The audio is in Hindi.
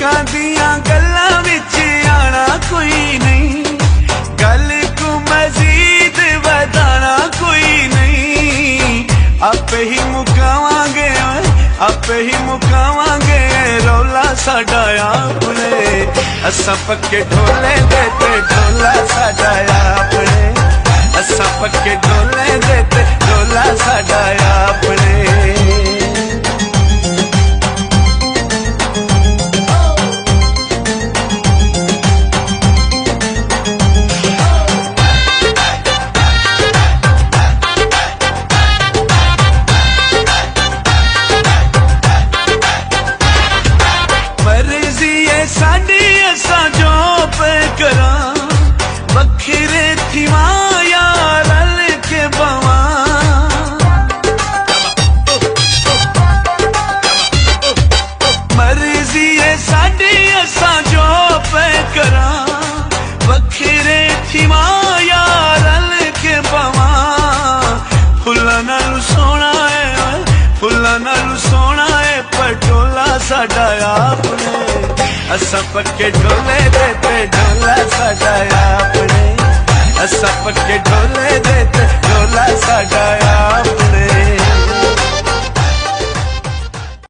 लोकां दियां गल्लां विच आना कोई नहीं, गल को मजीद वधाना कोई नहीं। आपे ही मुकावांगे, आपे ही मुकावांगे रौला साडा अपने। असां पक्के ढोले दे ते ढोला साडा अपने, असां पक्के ढोले दे ते ढोला साडा अपने। मर्जी है साडी असां जो पे करां, वखरे थिवा यार रल के बवा। मर्जी है साडी असां जो पे करां, वखरे थिवा यार रल के बवा। फुल्लां नालू सोना है, फुल्लां नालू सोना है पटोला साडा अपने। असां पक्के ढोले दे ते ढोला साडा अपने, असां पक्के ढोले दे ते ढोला साडा अपने।